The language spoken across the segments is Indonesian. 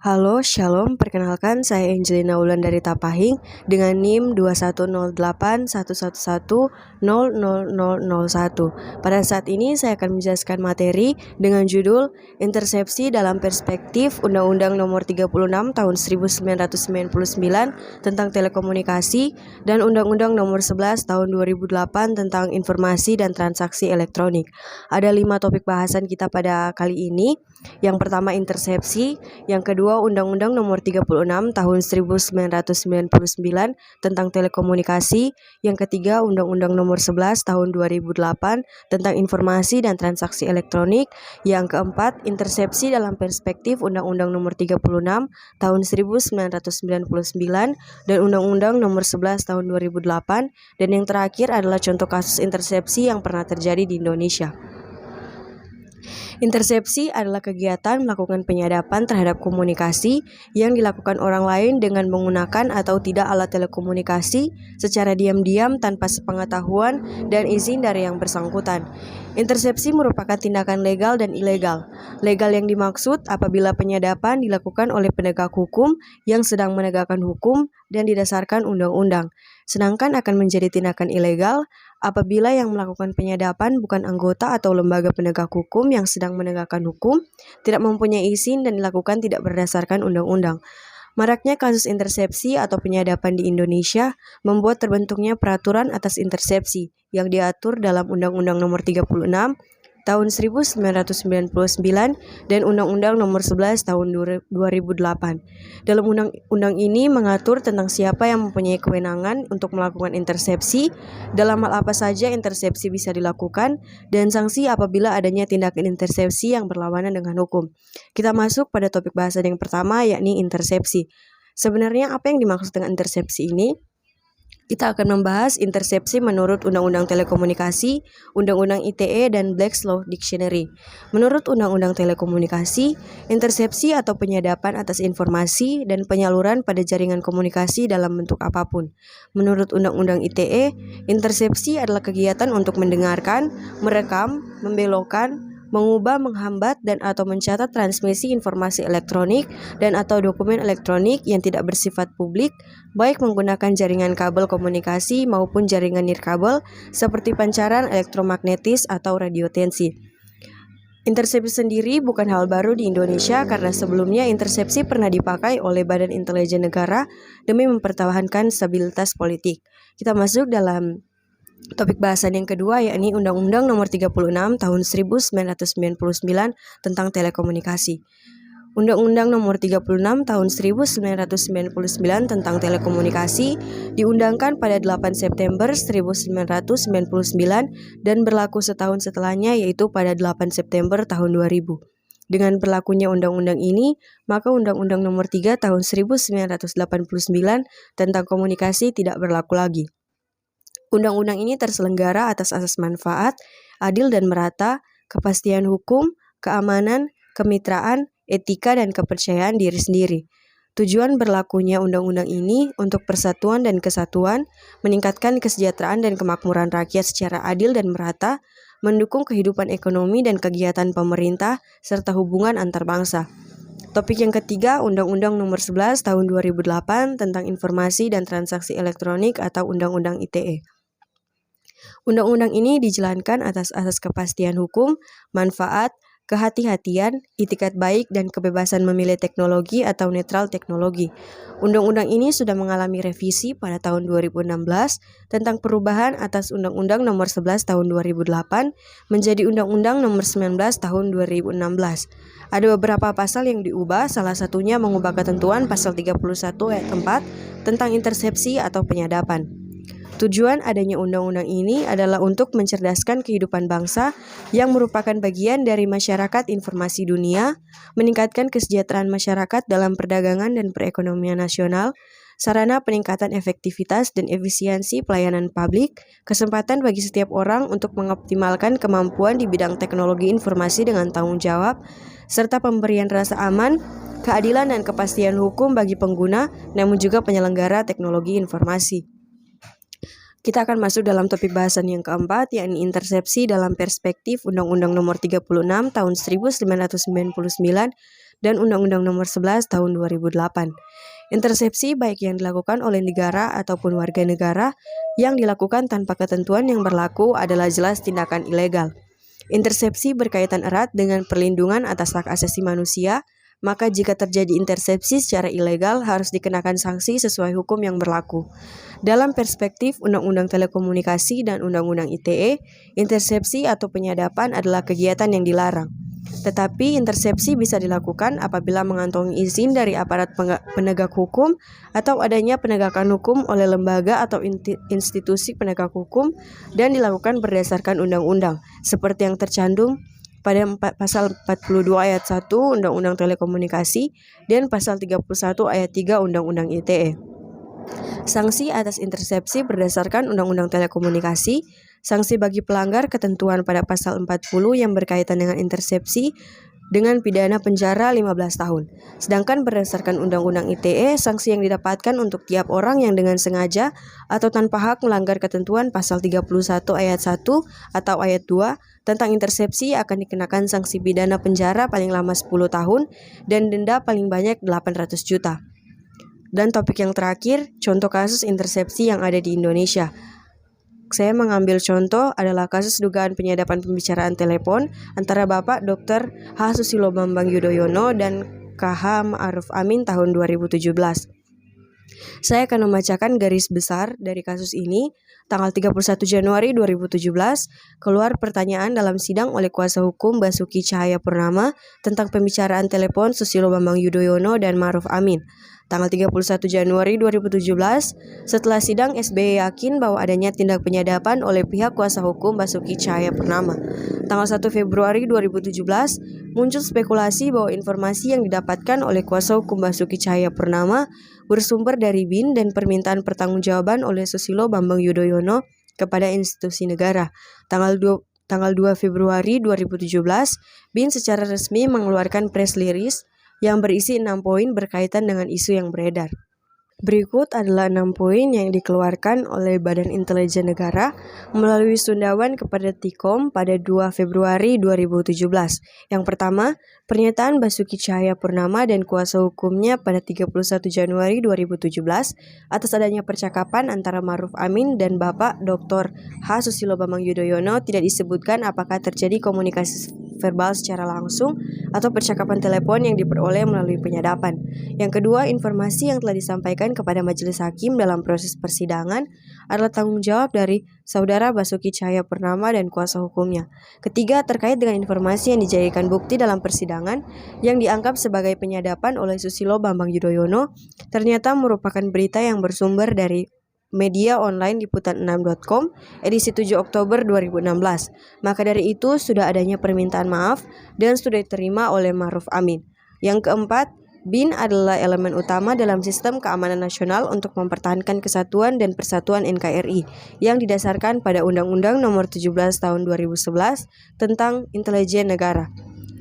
Halo, Shalom. Perkenalkan, saya Angelina Wulandari Tapahing dengan NIM 210811100001. Pada saat ini saya akan menjelaskan materi dengan judul Intersepsi dalam Perspektif Undang-Undang Nomor 36 Tahun 1999 tentang Telekomunikasi dan Undang-Undang Nomor 11 Tahun 2008 tentang Informasi dan Transaksi Elektronik. Ada 5 topik bahasan kita pada kali ini. Yang pertama intersepsi, yang kedua Undang-Undang Nomor 36 Tahun 1999 tentang Telekomunikasi, yang ketiga Undang-Undang Nomor 11 Tahun 2008 tentang Informasi dan Transaksi Elektronik, yang keempat intersepsi dalam perspektif Undang-Undang Nomor 36 Tahun 1999 dan Undang-Undang Nomor 11 Tahun 2008, dan yang terakhir adalah contoh kasus intersepsi yang pernah terjadi di Indonesia. Intersepsi adalah kegiatan melakukan penyadapan terhadap komunikasi yang dilakukan orang lain dengan menggunakan atau tidak alat telekomunikasi secara diam-diam tanpa sepengetahuan dan izin dari yang bersangkutan. Intersepsi merupakan tindakan legal dan ilegal. Legal yang dimaksud apabila penyadapan dilakukan oleh penegak hukum yang sedang menegakkan hukum dan didasarkan undang-undang. Sedangkan akan menjadi tindakan ilegal apabila yang melakukan penyadapan bukan anggota atau lembaga penegak hukum yang sedang menegakkan hukum, tidak mempunyai izin dan dilakukan tidak berdasarkan undang-undang. Maraknya kasus intersepsi atau penyadapan di Indonesia membuat terbentuknya peraturan atas intersepsi yang diatur dalam Undang-Undang Nomor 36 Tahun 1999 dan Undang-Undang Nomor 11 Tahun 2008. Dalam undang-undang ini mengatur tentang siapa yang mempunyai kewenangan untuk melakukan intersepsi, dalam hal apa saja intersepsi bisa dilakukan, dan sanksi apabila adanya tindakan intersepsi yang berlawanan dengan hukum. Kita masuk pada topik bahasan yang pertama, yakni intersepsi. Sebenarnya apa yang dimaksud dengan intersepsi ini? Kita akan membahas intersepsi menurut Undang-Undang Telekomunikasi, Undang-Undang ITE, dan Black's Law Dictionary. Menurut Undang-Undang Telekomunikasi, intersepsi atau penyadapan atas informasi dan penyaluran pada jaringan komunikasi dalam bentuk apapun. Menurut Undang-Undang ITE, intersepsi adalah kegiatan untuk mendengarkan, merekam, membelokkan, mengubah, menghambat, dan atau mencatat transmisi informasi elektronik dan atau dokumen elektronik yang tidak bersifat publik, baik menggunakan jaringan kabel komunikasi maupun jaringan nirkabel seperti pancaran elektromagnetis atau radiotensi. Intersepsi sendiri bukan hal baru di Indonesia karena sebelumnya intersepsi pernah dipakai oleh Badan Intelijen Negara demi mempertahankan stabilitas politik. Kita masuk dalam topik bahasan yang kedua, yakni Undang-Undang Nomor 36 Tahun 1999 tentang Telekomunikasi. Undang-Undang Nomor 36 Tahun 1999 tentang Telekomunikasi diundangkan pada 8 September 1999 dan berlaku setahun setelahnya, yaitu pada 8 September tahun 2000. Dengan berlakunya undang-undang ini, maka Undang-Undang Nomor 3 Tahun 1989 tentang komunikasi tidak berlaku lagi. Undang-undang ini terselenggara atas asas manfaat, adil dan merata, kepastian hukum, keamanan, kemitraan, etika, dan kepercayaan diri sendiri. Tujuan berlakunya undang-undang ini untuk persatuan dan kesatuan, meningkatkan kesejahteraan dan kemakmuran rakyat secara adil dan merata, mendukung kehidupan ekonomi dan kegiatan pemerintah, serta hubungan antar bangsa. Topik yang ketiga, Undang-Undang Nomor 11 Tahun 2008 tentang Informasi dan Transaksi Elektronik atau Undang-Undang ITE. Undang-undang ini dijalankan atas asas kepastian hukum, manfaat, kehati-hatian, itikat baik, dan kebebasan memilih teknologi atau netral teknologi. Undang-undang ini sudah mengalami revisi pada tahun 2016 tentang perubahan atas Undang-Undang Nomor 11 Tahun 2008 menjadi Undang-Undang Nomor 19 Tahun 2016. Ada beberapa pasal yang diubah, salah satunya mengubah ketentuan pasal 31 ayat 4 tentang intersepsi atau penyadapan. Tujuan adanya undang-undang ini adalah untuk mencerdaskan kehidupan bangsa yang merupakan bagian dari masyarakat informasi dunia, meningkatkan kesejahteraan masyarakat dalam perdagangan dan perekonomian nasional, sarana peningkatan efektivitas dan efisiensi pelayanan publik, kesempatan bagi setiap orang untuk mengoptimalkan kemampuan di bidang teknologi informasi dengan tanggung jawab, serta pemberian rasa aman, keadilan dan kepastian hukum bagi pengguna, namun juga penyelenggara teknologi informasi. Kita akan masuk dalam topik bahasan yang keempat, yakni intersepsi dalam perspektif Undang-Undang Nomor 36 Tahun 1999 dan Undang-Undang Nomor 11 Tahun 2008. Intersepsi baik yang dilakukan oleh negara ataupun warga negara yang dilakukan tanpa ketentuan yang berlaku adalah jelas tindakan ilegal. Intersepsi berkaitan erat dengan perlindungan atas hak asasi manusia, maka jika terjadi intersepsi secara ilegal harus dikenakan sanksi sesuai hukum yang berlaku. Dalam perspektif Undang-Undang Telekomunikasi dan Undang-Undang ITE, intersepsi atau penyadapan adalah kegiatan yang dilarang. Tetapi intersepsi bisa dilakukan apabila mengantongi izin dari aparat penegak hukum atau adanya penegakan hukum oleh lembaga atau institusi penegak hukum dan dilakukan berdasarkan undang-undang, seperti yang tercantum pada pasal 42 ayat 1 Undang-Undang Telekomunikasi dan pasal 31 ayat 3 Undang-Undang ITE. Sanksi atas intersepsi berdasarkan Undang-Undang Telekomunikasi, sanksi bagi pelanggar ketentuan pada pasal 40 yang berkaitan dengan intersepsi dengan pidana penjara 15 tahun. Sedangkan berdasarkan Undang-Undang ITE, sanksi yang didapatkan untuk tiap orang yang dengan sengaja atau tanpa hak melanggar ketentuan pasal 31 ayat 1 atau ayat 2 tentang intersepsi akan dikenakan sanksi pidana penjara paling lama 10 tahun dan denda paling banyak 800 juta. Dan topik yang terakhir, contoh kasus intersepsi yang ada di Indonesia. Saya mengambil contoh adalah kasus dugaan penyadapan pembicaraan telepon antara Bapak Dr. H. Susilo Bambang Yudhoyono dan KH Ma'ruf Amin tahun 2017. Saya akan membacakan garis besar dari kasus ini. Tanggal 31 Januari 2017, keluar pertanyaan dalam sidang oleh kuasa hukum Basuki Cahayapurnama tentang pembicaraan telepon Susilo Bambang Yudhoyono dan Ma'ruf Amin. Tanggal 31 Januari 2017, setelah sidang SBY yakin bahwa adanya tindak penyadapan oleh pihak kuasa hukum Basuki Cahayapurnama. Tanggal 1 Februari 2017, muncul spekulasi bahwa informasi yang didapatkan oleh kuasa hukum Basuki Cahayapurnama bersumber dari BIN dan permintaan pertanggungjawaban oleh Susilo Bambang Yudhoyono kepada institusi negara. Tanggal 2 Februari 2017, BIN secara resmi mengeluarkan press release yang berisi 6 poin berkaitan dengan isu yang beredar. Berikut adalah 6 poin yang dikeluarkan oleh Badan Intelijen Negara melalui sundawan kepada Tikom pada 2 Februari 2017. Yang pertama, pernyataan Basuki Cahayapurnama dan kuasa hukumnya pada 31 Januari 2017 atas adanya percakapan antara Ma'ruf Amin dan Bapak Dr. H. Susilo Bambang Yudhoyono tidak disebutkan apakah terjadi komunikasi verbal secara langsung atau percakapan telepon yang diperoleh melalui penyadapan. Yang kedua, informasi yang telah disampaikan kepada majelis hakim dalam proses persidangan adalah tanggung jawab dari saudara Basuki Cahayapurnama dan kuasa hukumnya. Ketiga, terkait dengan informasi yang dijadikan bukti dalam persidangan yang dianggap sebagai penyadapan oleh Susilo Bambang Yudhoyono ternyata merupakan berita yang bersumber dari media online liputan6.com edisi 7 Oktober 2016. Maka dari itu sudah adanya permintaan maaf dan sudah diterima oleh Ma'ruf Amin. Yang keempat, BIN adalah elemen utama dalam sistem keamanan nasional untuk mempertahankan kesatuan dan persatuan NKRI yang didasarkan pada Undang-Undang Nomor 17 Tahun 2011 tentang Intelijen Negara.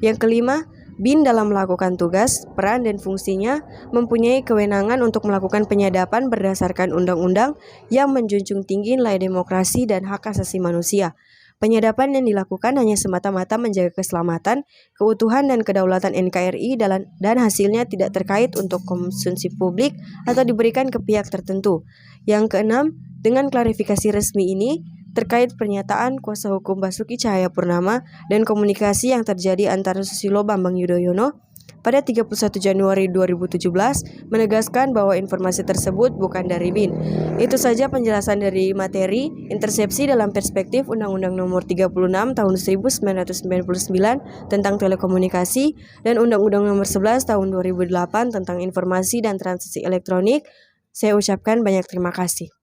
Yang kelima, BIN dalam melakukan tugas, peran, dan fungsinya mempunyai kewenangan untuk melakukan penyadapan berdasarkan undang-undang yang menjunjung tinggi nilai demokrasi dan hak asasi manusia. Penyadapan yang dilakukan hanya semata-mata menjaga keselamatan, keutuhan, dan kedaulatan NKRI dan hasilnya tidak terkait untuk konsumsi publik atau diberikan ke pihak tertentu. Yang keenam, dengan klarifikasi resmi ini, terkait pernyataan kuasa hukum Basuki Cahayapurnama dan komunikasi yang terjadi antara Susilo Bambang Yudhoyono pada 31 Januari 2017 menegaskan bahwa informasi tersebut bukan dari BIN. Itu saja penjelasan dari materi intersepsi dalam perspektif Undang-Undang Nomor 36 Tahun 1999 tentang telekomunikasi dan Undang-Undang Nomor 11 Tahun 2008 tentang informasi dan transaksi elektronik. Saya ucapkan banyak terima kasih.